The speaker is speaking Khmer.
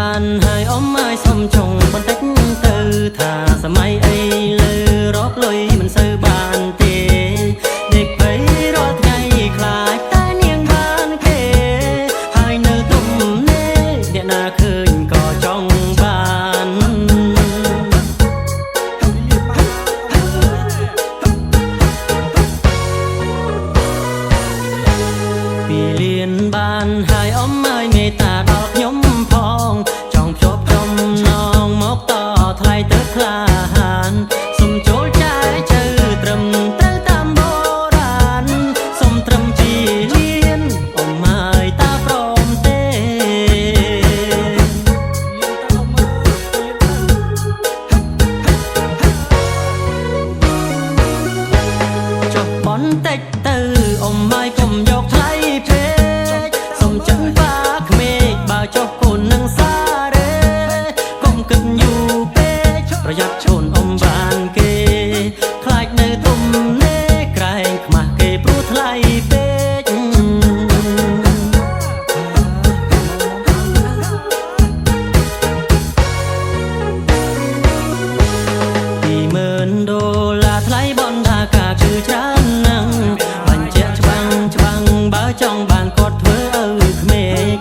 បានហើយអ៊ំអើយសុំចុងបន្តិចទៅថាសម័យអីលើរកលុយមិនសូវបានទេដេកភ័យរាល់ថ្ងៃខ្លាចតែនាងបានគេហើយនៅទុំនេះអ្នកណាឃើញក៏ចង់បានពីលៀនបានហើយអ៊ំអើយមេត្តាដល់ខ្ញុំផងចង់ភ្ជាប់ចំណងមកតថ្លៃទៅក្លាហានសុំចូលចែកជើត្រឹមត្រូវតាមបុរាណសុំត្រឹមជីលៀនអ៊ំអើយតាព្រមទេចុះបន្តិចទៅអ៊ំអើយកុំយកថ្លៃពេកសុំចិនបាក្មេកបើចុះកូននឹងសារេកុំគិតយូរពេកប្រយ័ត្នឈូនអ៊ំបានគេខ្លាចនៅទុំនេះក្រែងខ្មាស់គេព្រោះថ្លៃពេក$20000ថ្លៃបណ្ដាការគឺច្រើនណាស់បញ្ជាក់ច្បាំងបើចង់បានគាត់ធ្វើឪក្មេក